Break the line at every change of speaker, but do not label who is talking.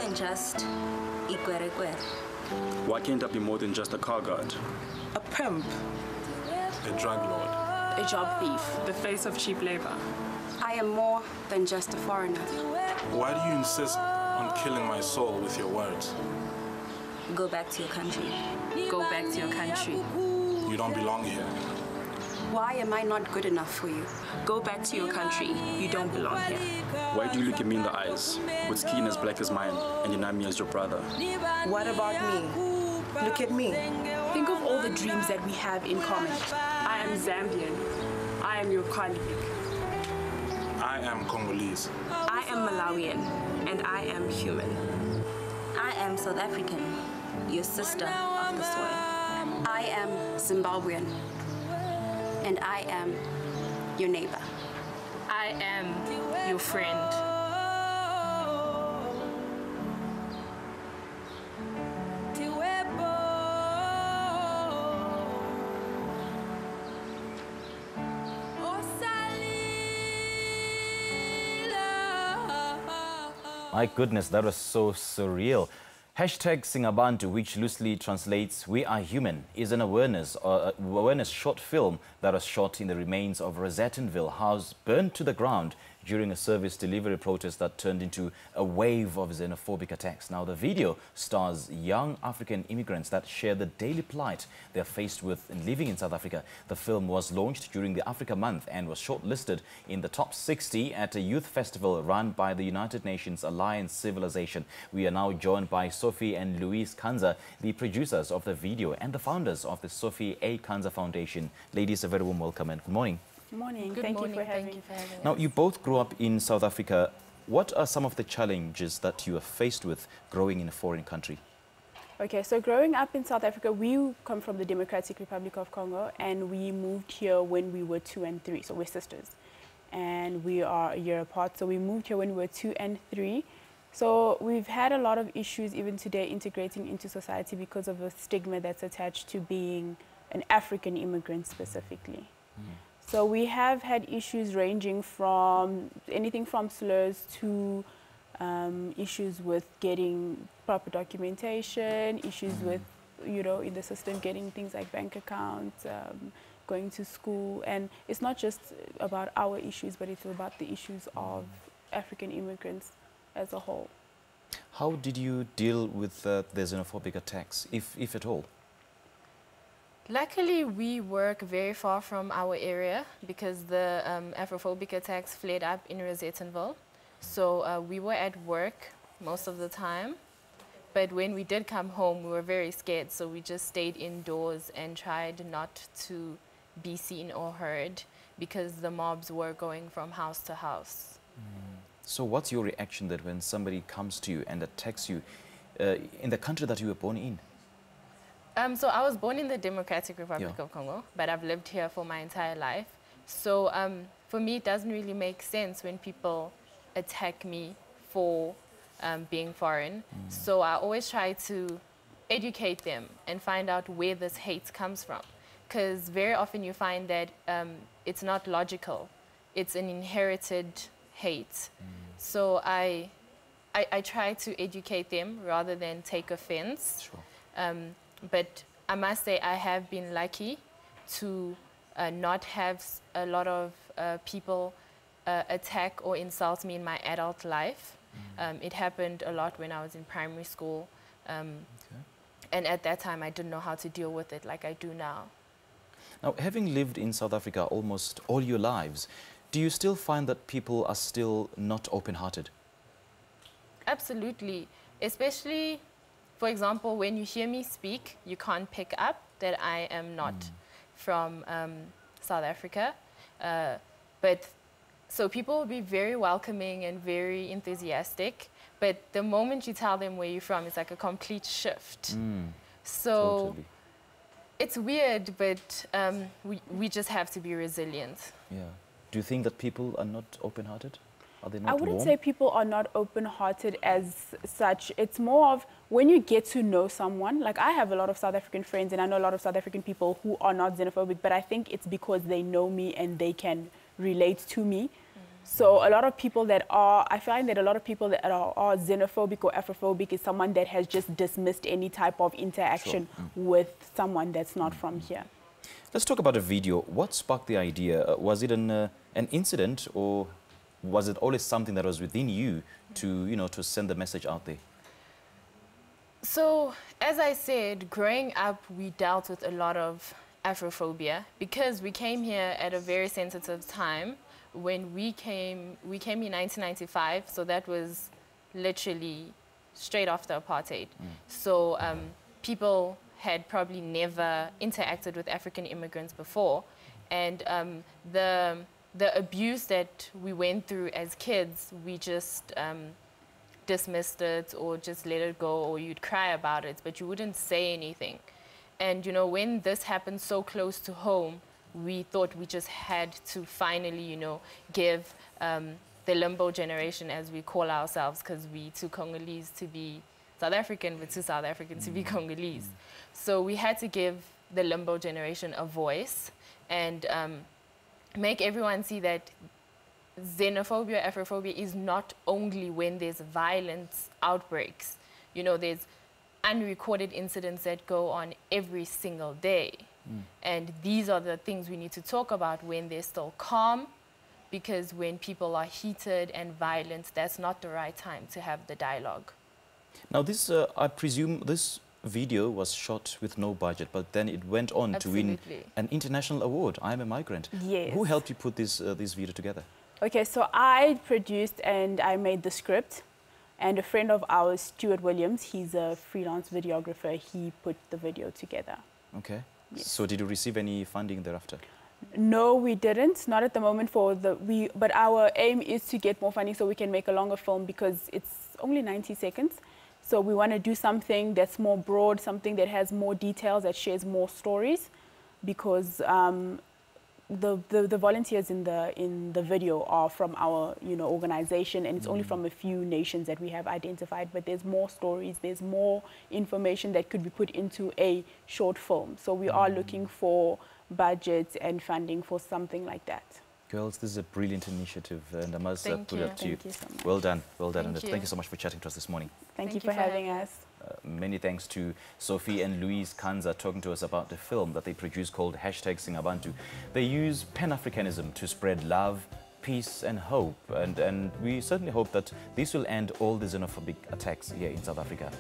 than just ikwerekwere.
Why can't I be more than just a car guard?
A pimp.
A drug lord.
A job thief. The face of cheap labor.
I am more than just a foreigner.
Why do you insist on killing my soul with your words?
Go back to your country.
Go back to your country.
You don't belong here.
Why am I not good enough for you?
Go back to your country. You don't belong here.
Why do you look at me in the eyes, with skin as black as mine, and deny me as your brother?
What about me? Look at me.
Think of all the dreams that we have in common. I am Zambian. I am your colleague.
I am Congolese.
I am Malawian, and I am human.
I am South African, your sister of the soil.
I am Zimbabwean. And I am your neighbor.
I am your friend.
My goodness, that was so surreal. Hashtag Singabantu, which loosely translates "We Are Human," is an awareness short film that was shot in the remains of Rosettenville house burned to the ground during a service delivery protest that turned into a wave of xenophobic attacks. Now, the video stars young African immigrants that share the daily plight they're faced with in living in South Africa. The film was launched during the Africa Month and was shortlisted in the top 60 at a youth festival run by the United Nations Alliance Civilisation. We are now joined by Sophie and Louise Kanza, the producers of the video and the founders of the Sophie A Kanza Foundation. Ladies, a very warm welcome and good morning.
Good morning.
Good
Thank
morning.
you for having
Thank you for having us.
Now, you both grew up in South Africa. What are some of the challenges that you are faced with growing in a foreign country?
Okay, so growing up in South Africa, we come from the Democratic Republic of Congo, and we moved here when we were 2 and 3, so we're sisters. And we are a year apart, so we moved here when we were 2 and 3. So we've had a lot of issues even today integrating into society because of the stigma that's attached to being an African immigrant specifically. So we have had issues ranging from anything from slurs to issues with getting proper documentation, issues with, you know, in the system getting things like bank accounts, going to school. And it's not just about our issues, but it's about the issues of African immigrants as a whole.
How did you deal with the xenophobic attacks, if at all?
Luckily, we work very far from our area because the Afrophobic attacks flared up in Rosettenville. So we were at work most of the time. But when we did come home, we were very scared. So we just stayed indoors and tried not to be seen or heard because the mobs were going from house to house.
So what's your reaction that when somebody comes to you and attacks you in the country that you were born in?
So I was born in the Democratic Republic of Congo, but I've lived here for my entire life. So for me, it doesn't really make sense when people attack me for being foreign. So I always try to educate them and find out where this hate comes from. Because very often you find that it's not logical. It's an inherited hate. So I try to educate them rather than take offense.
Sure.
But I must say I have been lucky to not have a lot of people attack or insult me in my adult life. It happened a lot when I was in primary school. And at that time, I didn't know how to deal with it like I do now.
Now, having lived in South Africa almost all your lives, do you still find that people are still not open-hearted?
Absolutely. Especially, for example, when you hear me speak, you can't pick up that I am not from South Africa. So people will be very welcoming and very enthusiastic. But the moment you tell them where you're from, it's like a complete shift. So
Totally.
It's weird, but we just have to be resilient.
Yeah. Do you think that people are not open-hearted? Are they not
I wouldn't
warm?
say people are not open-hearted as such. It's more of when you get to know someone. Like, I have a lot of South African friends, and I know a lot of South African people who are not xenophobic, but I think it's because they know me and they can relate to me. So a lot of people that are, I find that a lot of people that are xenophobic or Afrophobic is someone that has just dismissed any type of interaction with someone that's not from here.
Let's talk about a video. What sparked the idea? Was it an incident, or was it always something that was within you to, you know, to send the message out there?
So, as I said, growing up, we dealt with a lot of Afrophobia because we came here at a very sensitive time. When we came in 1995, so that was literally straight after apartheid. So people had probably never interacted with African immigrants before, and the abuse that we went through as kids, we just dismissed it or just let it go, or you'd cry about it, but you wouldn't say anything. And you know, when this happened so close to home, we thought we just had to finally, you know, give the limbo generation, as we call ourselves, because we too Congolese to be South African, but too South African to be Congolese. So we had to give the limbo generation a voice and make everyone see that xenophobia, Afrophobia is not only when there's violence outbreaks. You know, there's unrecorded incidents that go on every single day. And these are the things we need to talk about when they're still calm, because when people are heated and violent, that's not the right time to have the dialogue.
Now this, I presume this video was shot with no budget, but then it went on to win an international award, I Am a Migrant.
Yes.
Who helped you put this video together?
Okay, so I produced and I made the script, and a friend of ours, Stuart Williams, he's a freelance videographer, he put the video together.
Okay.
Yes.
So did you receive any funding thereafter?
No, we didn't. Not at the moment but our aim is to get more funding so we can make a longer film, because it's only 90 seconds. So we want to do something that's more broad, something that has more details, that shares more stories, because the volunteers in the video are from our, you know, organization, and it's only from a few nations that we have identified, but there's more stories, there's more information that could be put into a short film. So we are looking for budgets and funding for something like that.
Girls, this is a brilliant initiative, and I must put it up to you.
Thank you so much.
Well done, and thank you so much for chatting to us this morning.
Thank you for having us.
Many thanks to Sophie and Louise Kanza talking to us about the film that they produced called #Singabantu. They use Pan-Africanism to spread love, peace and hope, and we certainly hope that this will end all the xenophobic attacks here in South Africa.